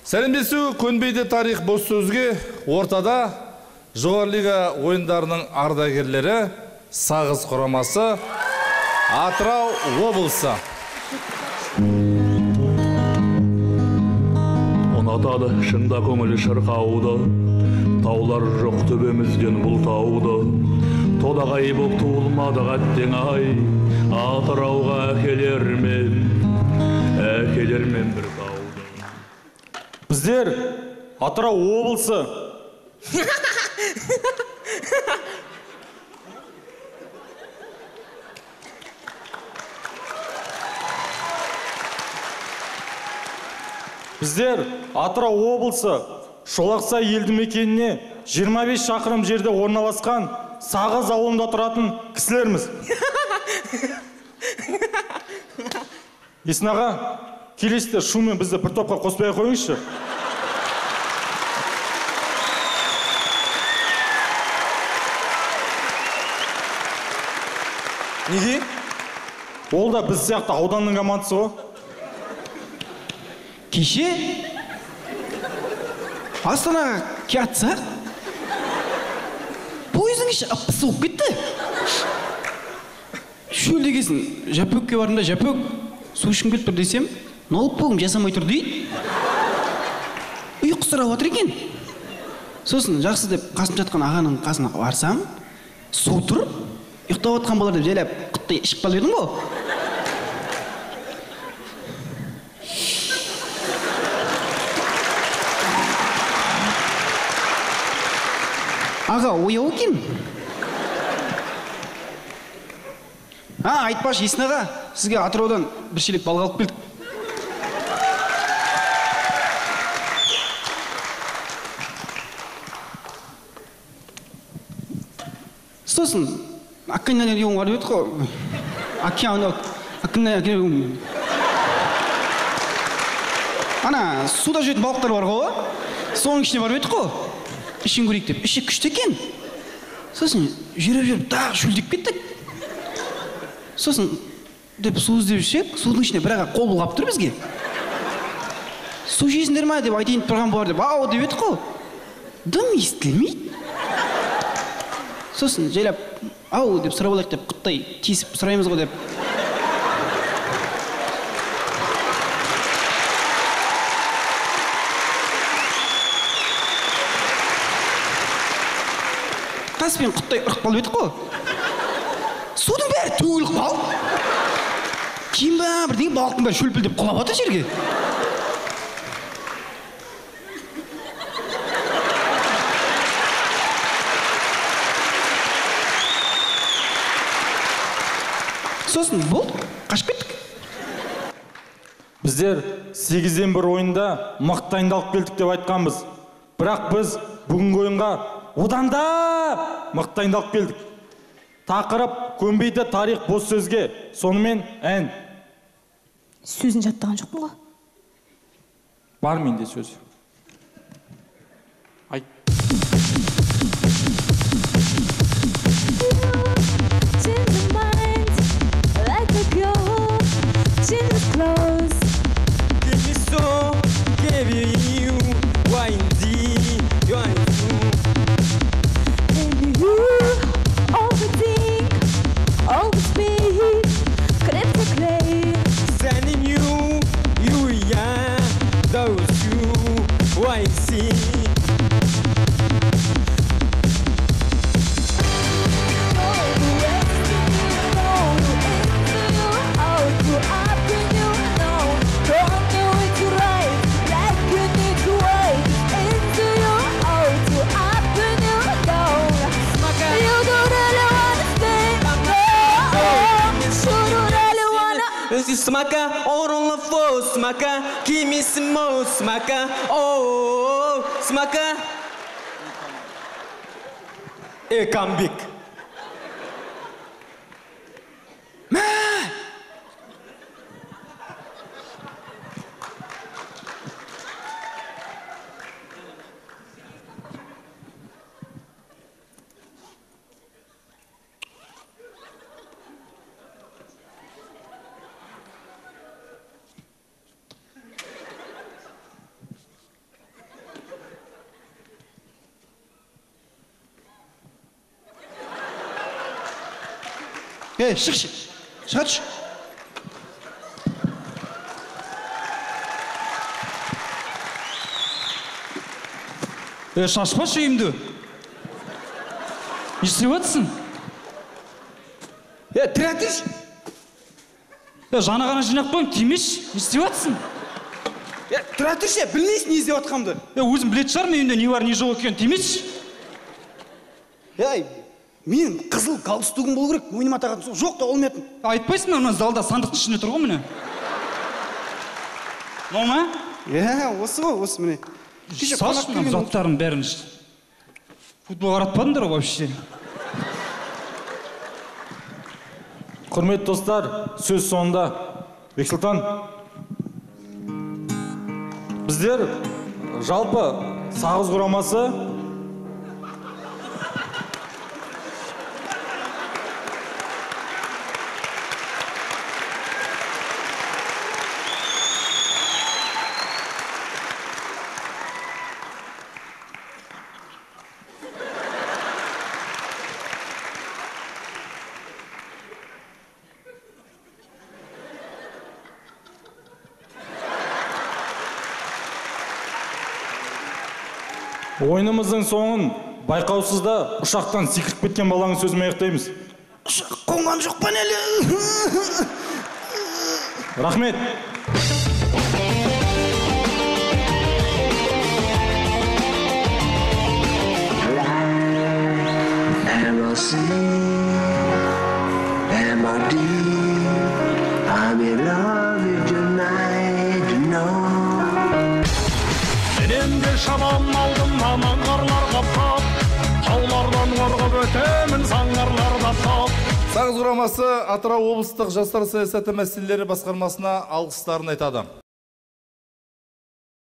Сәлемдесу көнбейді тарих бос сөзге ортада жоғары лига ойындарының ардагерлері Сағыз құрамасы Атырау облысы. Ұнатады шында көңілі шырқауды, таулар жоқ төбемізден бұл тауды. Тодағай боп туылмадық әттең ай, Атырауға әкелермен бір тауды. Біздер Атырау облысы. Біздер Атырау облысы Шолақсай елді мекеніне 25 шақырым жерде орналасқан Сағыз ауылында тұратын кісілерміз. Есін аға, келесіздер шумен бізді бір топқа қоспай қойыңызшы. Неге? Ол да біз сияқты ауданның командасы ғой. Кеше Астанаға келатсақ, пойыздың іші ып-ысы болып кетті. Шөлдегесін, Жәпөкке бардым да, Жәпөк, су ішкім келіп тұр десем, ноутбугым жасамай тұр дейді. Ұйқы сұрап отыр екен. Сосын жақсы деп қасым жатқан ағаның қасына барсам, су тұр, ұйықтап отқан болар деп жайлап құттай ішіп қалып едім ғой. Аға, ояу екен. Айтпашы, Есін аға, сізге Атыраудан бір шелек балық алып келдік. Сосын, Акканнан ерген бар еді ғой. Акканнан ерген. Ана, суда жүретін балықтар бар ғой. Соның ішіне бар еді ғой. Ішін көрейік деп, іші күшті екен. Сосын, жүріп дағы шөлдеп кеттік. Сосын, деп су іздеп ішек, судың ішіне бір аға қол бұлғап тұр бізге. Су жесіндер ма деп айтайын тұрған болар деп, ау деп еді ғой. Дым естілмейді. Сосын, жайлап, ау деп сұрап алайық деп, құттай тесіп сұраймыз ғой деп. Таспен құттай ұрық қалып едік қой. Судың бәрі төгіліп қалып. Кейін ба бірдеңе балықтың бәрі шөлпілдеп құлап жатыр жерге. Сосын болды, қашып кеттік. Біздер 8-ден 1 ойында мықты дайындалып келдік деп айтқанбыз. Бірақ біз бүгінгі ойынға одан да мықты дайындалып келдік. Тақырып көнбейді тарих бос сөзге, сонымен ән. Сөзін жаттаған жоқпын ғой. Бар менде сөз. Айт. Смака, орунла фо, смака, кимисимо, смака, о, смака. Камбик. Шықшы. Шығатшы. Шашпашы үйімді. Не істеп жатсың? Тірәтіш! Жана ғана жинақ қойым, тимеш. Не істеп жатсың? Тірәтіш, білмейсің не істеп жатқанымды. Өзім білет шығар, мен үйінде не бар, не жоқ екен, тимеш. Мен қызыл галстугым болу керек, мойныма тағатын сол жоқ та олмайтын. Айтпайсың ба, мына залда сандықтың ішінде тұр ғой міне. Мынау ма? Осы ғой, осы міне. Салшы мына заттарын бәрін. Футбол қаратпадыңдар ғой вообще. Құрметті достар, сөз соңында. Бексұлтан, біздер жалпы сағыз құрамасы ойынымыздың соңын байқаусызда ұшақтан секіріп кеткен балаңыз сөзімен аяқтаймыз. Ұшақ қонған жоқ па әлі? Рахмет. Шамам алдым аман қарларға тап, таулардан орғып өтемін заңғарларда тап. Сағыз құрамасы Атырау облыстық жастар саясаты мәселелері басқармасына алғыстарын айтады.